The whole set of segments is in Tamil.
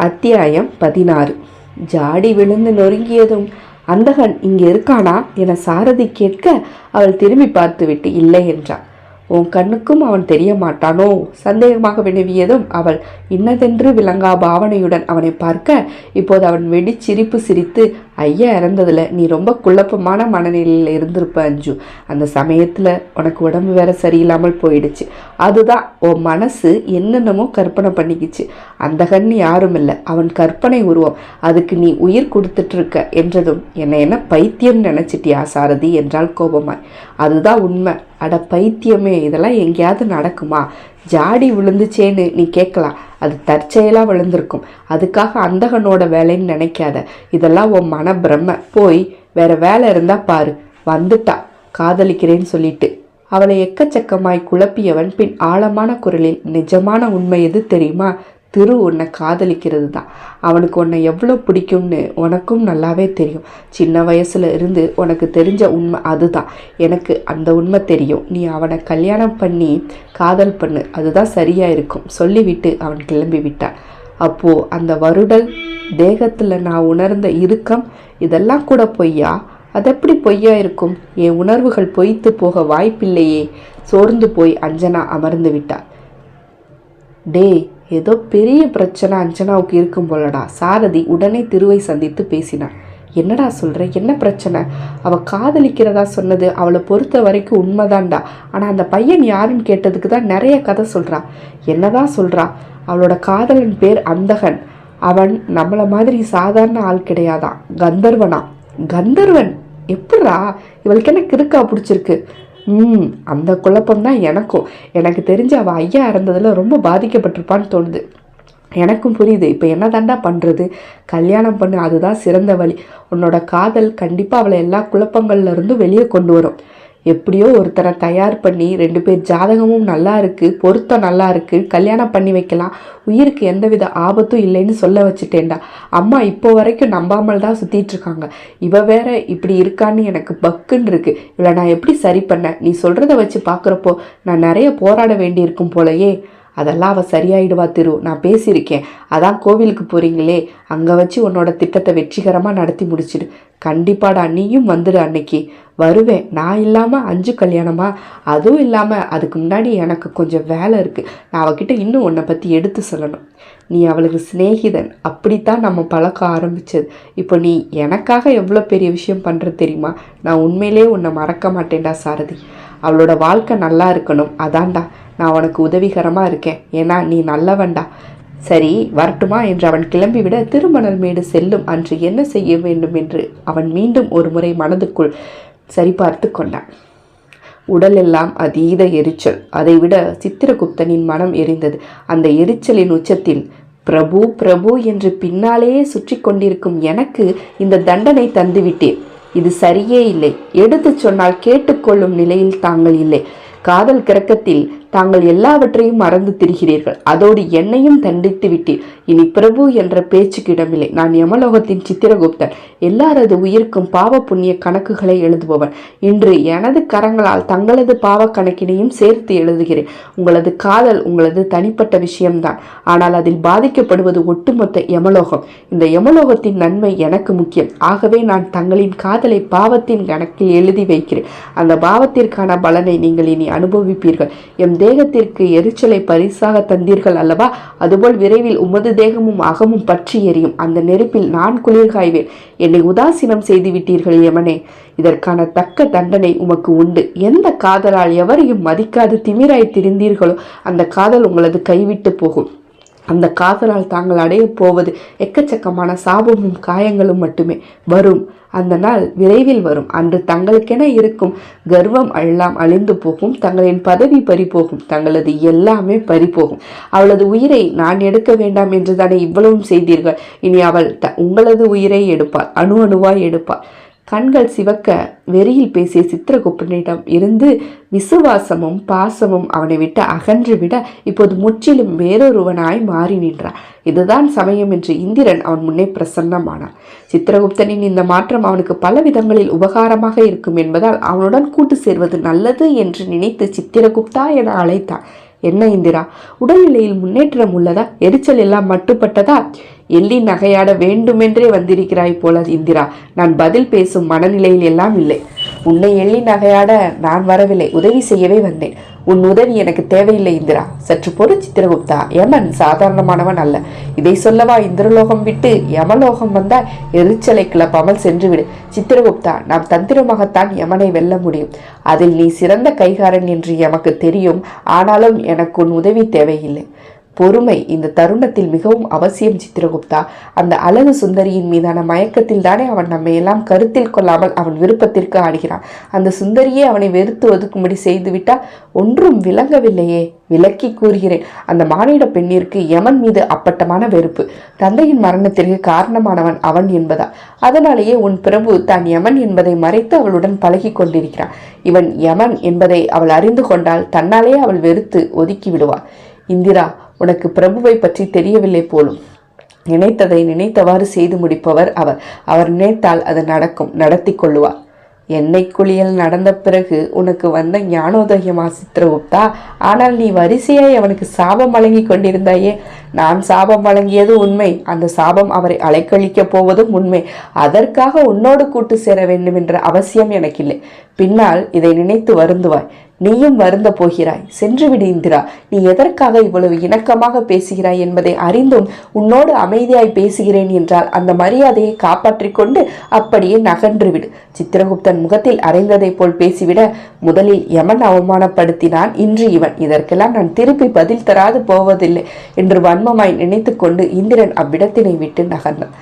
அத்தியாயம் 16. ஜாடி விழுந்து நொறுங்கியதும் அந்தகன் இங்கே இருக்கானா என சாரதி கேட்க அவள் திரும்பி பார்த்துவிட்டு இல்லை என்றாள். உன் கண்ணுக்கும் அவன் தெரிய மாட்டானோ சந்தேகமாக வினவியதும் அவள் இன்னதென்று விளங்கா பாவனையுடன் அவனை பார்க்க இப்போது அவன் வெடிச்சிரிப்பு சிரித்து, ஐயா இறந்ததுல நீ ரொம்ப குழப்பமான மனநிலையில் இருந்திருப்ப அஞ்சு. அந்த சமயத்தில் உனக்கு உடம்பு வேற சரியில்லாமல் போயிடுச்சு. அதுதான் உன் மனசு என்னென்னமோ கற்பனை பண்ணிக்கிச்சு. அந்த கண் யாரும் இல்லை, அவன் கற்பனை உருவம். அதுக்கு நீ உயிர் கொடுத்துட்டு இருக்க என்றதும் என்ன பைத்தியம் நினைச்சிட்டியா சாரதி என்றால் கோபமாய். அதுதான் உண்மை. அட பைத்தியமே, இதெல்லாம் எங்கேயாவது நடக்குமா? ஜாடி விழுந்துச்சேன்னு நீ கேட்கலாம், அது தற்செயலாக விழுந்திருக்கும். அதுக்காக அந்தகனோட வேலைன்னு நினைக்காத. இதெல்லாம் உன் மன பிரம்ம. போய் வேற வேலை இருந்தா பாரு. வந்துட்டா காதலிக்கிறேன்னு சொல்லிட்டு. அவளை எக்கச்சக்கமாய் குழப்பியவன் பின் ஆழமான குரலில், நிஜமான உண்மை எது தெரியுமா? திரு உன்னை காதலிக்கிறது தான். அவனுக்கு உன்னை எவ்வளோ பிடிக்கும்னு உனக்கும் நல்லாவே தெரியும். சின்ன வயசுல இருந்து உனக்கு தெரிஞ்ச உண்மை அதுதான். எனக்கு அந்த உண்மை தெரியும். நீ அவனை கல்யாணம் பண்ணி காதல் பண்ணு, அதுதான் சரியா இருக்கும் சொல்லிவிட்டு அவன் கிளம்பி விட்டான். அப்போ அந்த வருடல் தேகத்துல நான் உணர்ந்த இறுக்கம் இதெல்லாம் கூட பொய்யா? அது எப்படி பொய்யா இருக்கும்? என் உணர்வுகள் பொய்த்து போக வாய்ப்பில்லையே. சோர்ந்து போய் அஞ்சனா அமர்ந்து விட்டாள். டே, ஏதோ பெரிய பிரச்சனை அஞ்சனாவுக்கு இருக்கும் போலடா. சாரதி உடனே திருவை சந்தித்து பேசினான். என்னடா சொல்ற? என்ன பிரச்சனை? அவள் காதலிக்கிறதா சொன்னது அவளை பொறுத்த வரைக்கும் உண்மைதான்டா. ஆனால் அந்த பையன் யாருன்னு கேட்டதுக்கு தான் நிறைய கதை சொல்றா. என்னதான் சொல்றா? அவளோட காதலன் பேர் அந்தகன். அவன் நம்மள மாதிரி சாதாரண ஆள் கிடையாதான், கந்தர்வனா. கந்தர்வன்? எப்படா? இவளுக்கு என்ன கிறுக்கா பிடிச்சிருக்கு? அந்த குழப்பம்தான் எனக்கும். எனக்கு தெரிஞ்சு அவள் ஐயா இறந்ததில் ரொம்ப பாதிக்கப்பட்டிருப்பான்னு தோணுது. எனக்கும் புரியுது. இப்போ என்ன தாண்டா பண்ணுறது? கல்யாணம் பண்ணு, அதுதான் சிறந்த வழி. உன்னோட காதல் கண்டிப்பாக அவளை எல்லா குழப்பங்கள்ல இருந்தும் வெளியே கொண்டு வரும். எப்படியோ ஒருத்தரை தயார் பண்ணி 2 பேர் ஜாதகமும் நல்லா இருக்குது, பொருத்தம் நல்லா இருக்குது, கல்யாணம் பண்ணி வைக்கலாம். உயிருக்கு எந்தவித ஆபத்தும் இல்லைன்னு சொல்ல வச்சுட்டேன்டா. அம்மா இப்போ வரைக்கும் நம்பாமல் தான் சுற்றிட்டு இருக்காங்க. இவ வேற இப்படி இருக்கான்னு எனக்கு பக்குன்னு இருக்கு. இவளை நான் எப்படி சரி பண்ண? நீ சொல்கிறத வச்சு பார்க்குறப்போ நான் நிறைய போராட வேண்டியிருக்கும் போலையே. அதெல்லாம் அவள் சரியாயிடுவா திரு, நான் பேசியிருக்கேன். அதான் கோவிலுக்கு போகிறீங்களே, அங்கே வச்சு உன்னோட திட்டத்தை வெற்றிகரமாக நடத்தி முடிச்சிடு. கண்டிப்பாடா, நீயும் வந்துடு. அன்னைக்கு வருவேன். நான் இல்லாமல் அஞ்சு கல்யாணமா? அதுவும் இல்லாமல் அதுக்கு முன்னாடி எனக்கு கொஞ்சம் வேலை இருக்குது. நான் அவகிட்ட இன்னும் உன்னை பற்றி எடுத்து சொல்லணும். நீ அவளுக்கு சிநேகிதன். அப்படித்தான் நம்ம பழக்கம் ஆரம்பித்தது. இப்போ நீ எனக்காக எவ்வளோ பெரிய விஷயம் பண்ணுற தெரியுமா? நான் உண்மையிலே உன்னை மறக்க மாட்டேன்டா சாரதி. அவளோட வாழ்க்கை நல்லா இருக்கணும், அதான்டா நான் உனக்கு உதவிகரமாக இருக்கேன். ஏன்னா நீ நல்லவன்டா. சரி வரட்டுமா என்று அவன் கிளம்பிவிட திருமணல் மேடு செல்லும் அன்று என்ன செய்ய வேண்டும் என்று அவன் மீண்டும் ஒரு முறை மனதுக்குள் சரிபார்த்து கொண்டான். உடல் எல்லாம் அதீத எரிச்சல். அதைவிட சித்திரகுப்தனின் மனம் எரிந்தது. அந்த எரிச்சலின் உச்சத்தில் பிரபு பிரபு என்று பின்னாலேயே சுற்றி கொண்டிருக்கும் எனக்கு இந்த தண்டனை தந்துவிட்டேன். இது சரியே இல்லை. எடுத்து சொன்னால் கேட்டுக்கொள்ளும் நிலையில் தாங்கள் இல்லை. காதல் கிறக்கத்தில் தாங்கள் எல்லாவற்றையும் மறந்து திரிகிறீர்கள். அதோடு என்னையும் தண்டித்து விட்டீர். இனி பிரபு என்ற பேச்சுக்கு இடமில்லை. நான் யமலோகத்தின் சித்திரகுப்தன். எல்லாரது உயிருக்கும் பாவ புண்ணிய கணக்குகளை எழுதுபவன். இன்று எனது கரங்களால் தங்களது பாவ கணக்கினையும் சேர்த்து எழுதுகிறேன். உங்களது காதல் உங்களது தனிப்பட்ட விஷயம்தான். ஆனால் அதில் பாதிக்கப்படுவது ஒட்டுமொத்த யமலோகம். இந்த யமலோகத்தின் நன்மை எனக்கு முக்கியம். ஆகவே நான் தங்களின் காதலை பாவத்தின் கணக்கில் எழுதி வைக்கிறேன். அந்த பாவத்திற்கான பலனை நீங்கள் இனி அனுபவிப்பீர்கள். எம் தேகத்திற்கு எரிச்சலை பரிசாக தந்தீர்கள் அல்லவா? அதுபோல் விரைவில் உமது தேகமும் அகமும் பற்றி எரியும். அந்த நெருப்பில் நான் குளிர்காய்வேன். என்னை உதாசீனம் செய்து விட்டீர்கள் யமனே. இதற்கான தக்க தண்டனை உமக்கு உண்டு. எந்த காதலால் எவரையும் மதிக்காது திமிராய் திரிந்தீர்களோ அந்த காதல் உங்களது கைவிட்டு போகும். அந்த காதலால் தாங்கள் அடைய போவது எக்கச்சக்கமான சாபமும் காயங்களும் மட்டுமே. வரும் அந்த நாள் விரைவில் வரும். அன்று தங்களுக்கென இருக்கும் கர்வம் எல்லாம் அழிந்து போகும். தங்களின் பதவி பறிபோகும். தங்களது எல்லாமே பறிபோகும். அவளது உயிரை நான் எடுக்க வேண்டாம் என்று தானே இவ்வளவும் செய்தீர்கள். இனி அவள் உங்களது உயிரை எடுப்பாள், அணு அணுவாய் எடுப்பாள். கண்கள் சிவக்க வெறியில் பேசிய சித்திரகுப்தனிடம் இருந்து விசுவாசமும் பாசமும் அவனை விட்டு அகன்று விட இப்போது முற்றிலும் வேறொருவனாய் மாறி நின்றான். இதுதான் சமயம் என்று இந்திரன் அவன் முன்னே பிரசன்னமானான். சித்திரகுப்தனின் இந்த மாற்றம் அவனுக்கு பல விதங்களில் உபகாரமாக இருக்கும் என்பதால் அவனுடன் கூட்டு சேர்வது நல்லது என்று நினைத்து சித்திரகுப்தா என அழைத்தான். என்ன இந்திரா, உடல்நிலையில் முன்னேற்றம் உள்ளதா? எரிச்சல் எல்லாம் மட்டுப்பட்டதா? எள்ளி நகையாட வேண்டுமென்றே வந்திருக்கிறாய் போல இந்திரா. நான் பதில் பேசும் மனநிலையில் எல்லாம் இல்லை. உன்னை எள்ளி நகையாட நான் வரவில்லை, உதவி செய்யவே வந்தேன். உன் உதவி எனக்கு தேவையில்லை இந்திரா. சற்று பொறு சித்திரகுப்தா. யமன் சாதாரணமானவன் அல்ல. இதை சொல்லவா இந்திரலோகம் விட்டு யமலோகம் வந்தால் எரிச்சலை கிளப்பாமல் சென்றுவிடு. சித்திரகுப்தா, நாம் தந்திரமாகத்தான் யமனை வெல்ல முடியும். அதில் நீ சிறந்த கைகாரன் என்று எமக்கு தெரியும். ஆனாலும் எனக்கு உன் உதவி தேவையில்லை. பொறுமை இந்த தருணத்தில் மிகவும் அவசியம் சித்திரகுப்தா. அந்த அழகு சுந்தரியின் மீதான மயக்கத்தில் தானே அவன் நம்மை எல்லாம் கருத்தில் கொள்ளாமல் அவன் விருப்பத்திற்கு ஆடுகிறான். அந்த சுந்தரியே அவனை வெறுத்து ஒதுக்கும்படி செய்துவிட்டால் ஒன்றும் விளங்கவில்லையே. விளக்கி கூறுகிறேன், அந்த மானிட பெண்ணிற்கு யமன் மீது அப்பட்டமான வெறுப்பு. தந்தையின் மரணத்திற்கு காரணமானவன் அவன் என்பதா. அதனாலேயே உன் பிரபு தான் யமன் என்பதை மறைத்து அவளுடன் பழகி கொண்டிருக்கிறான். இவன் யமன் என்பதை அவள் அறிந்து கொண்டால் தன்னாலே அவள் வெறுத்து ஒதுக்கி விடுவாள். இந்திரா, உனக்கு பிரபுவை பற்றி தெரியவில்லை போலும். நினைத்ததை நினைத்தவாறு செய்து முடிப்பவர் அவர். அவர் நினைத்தால் அது நடக்கும், நடத்தி கொள்ளுவார். எண்ணெய் குளியல் நடந்த பிறகு உனக்கு வந்த ஞானோதயமா சித்திரகுப்தா? ஆனால் நீ வரிசையாய் அவனுக்கு சாபம் வழங்கி கொண்டிருந்தாயே. நான் சாபம் வழங்கியது உண்மை. அந்த சாபம் அவரை அலைக்கழிக்கப் போவதும் உண்மை. அதற்காக உன்னோடு கூட்டு சேர வேண்டும் என்ற அவசியம் எனக்கில்லை. பின்னால் இதை நினைத்து வருந்துவாய். நீயும் வருந்த போகிறாய். சென்றுவிடு இந்திரா. நீ எதற்காக இவ்வளவு இணக்கமாக பேசுகிறாய் என்பதை அறிந்தும் உன்னோடு அமைதியாய் பேசுகிறேன் என்றால் அந்த மரியாதையை காப்பாற்றிக் கொண்டு அப்படியே நகன்றுவிடு. சித்திரகுப்தன் முகத்தில் அறைந்ததை போல் பேசிவிட, முதலில் யமன் அவமானப்படுத்தினான், இன்று இவன். இதற்கெல்லாம் நான் திருப்பி பதில் தராது போவதில்லை என்று வன்மமாய் நினைத்து கொண்டு இந்திரன் அவ்விடத்தினை விட்டு நகர்ந்தான்.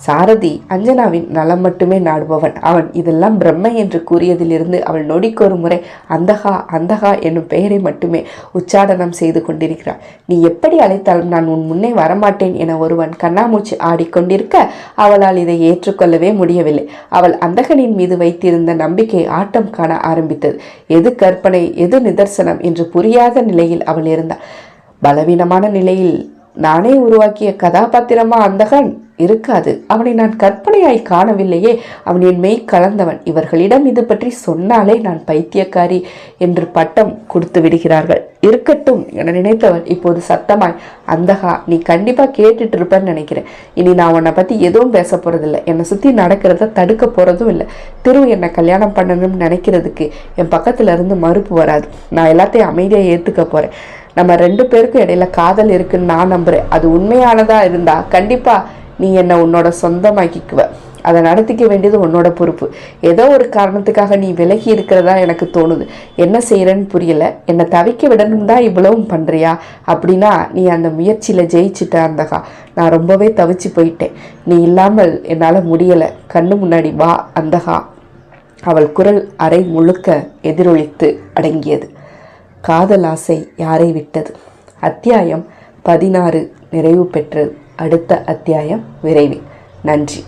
சாரதி அஞ்சனாவின் நலம் மட்டுமே நாடுபவன். அவன் இதெல்லாம் பிரம்மை என்று கூறியதிலிருந்து அவள் நொடிக்கொரு முறை அந்தகா அந்தகா என்னும் பெயரை மட்டுமே உச்சாடனம் செய்து கொண்டிருக்கிறாள். நீ எப்படி அழைத்தாலும் நான் உன் முன்னே வரமாட்டேன் என ஒருவன் கண்ணாமூச்சி ஆடிக்கொண்டிருக்க அவளால் இதை ஏற்றுக்கொள்ளவே முடியவில்லை. அவள் அந்தகனின் மீது வைத்திருந்த நம்பிக்கை ஆட்டம் காண ஆரம்பித்தது. எது கற்பனை, எது நிதர்சனம் என்று புரியாத நிலையில் அவள் இருந்தாள். பலவீனமான நிலையில் நானே உருவாக்கிய கதாபாத்திரமா அந்தகன் இருக்காது. அவனை நான் கற்பனையாய் காணவில்லையே. அவன் என் மெய் கலந்தவன். இவர்களிடம் இது பற்றி சொன்னாலே நான் பைத்தியக்காரி என்று பட்டம் கொடுத்து விடுகிறார்கள். இருக்கட்டும் என நினைத்தவன் இப்போது சத்தமாய், அந்தகா, நீ கண்டிப்பா கேட்டுட்டு இருப்பேன்னு நினைக்கிறேன். இனி நான் உன்னை பத்தி எதுவும் பேச போறதில்லை. என்னை சுத்தி நடக்கிறத தடுக்க போறதும் இல்லை. என்னை கல்யாணம் பண்ணணும்னு நினைக்கிறதுக்கு என் பக்கத்துல இருந்து மறுப்பு வராது. நான் எல்லாத்தையும் அமைதியா ஏத்துக்க போறேன். நம்ம 2 பேருக்கும் இடையில காதல் இருக்குன்னு நான் நம்புறேன். அது உண்மையானதா இருந்தா கண்டிப்பா நீ என்னை உன்னோட சொந்தமாக்கிக்குவ. அதை நடத்திக்க வேண்டியது உன்னோட பொறுப்பு. ஏதோ ஒரு காரணத்துக்காக நீ விலகி இருக்கிறதா எனக்கு தோணுது. என்ன செய்யறன்னு புரியல. என்னை தவிக்க விடணும் தான் இவ்வளவும் பண்றியா? அப்படின்னா நீ அந்த முயற்சியில ஜெயிச்சுட்ட அந்தகா. நான் ரொம்பவே தவிச்சு போயிட்டேன். நீ இல்லாமல் என்னால் முடியலை. கண்ணு முன்னாடி வா அந்தகா. அவள் குரல் அறை முழுக்க எதிரொலித்து அடங்கியது. காதல் ஆசை யாரை விட்டது? அத்தியாயம் 16 நிறைவு பெற்றது. அடுத்த அத்தியாயம் விரைவில். நன்றி.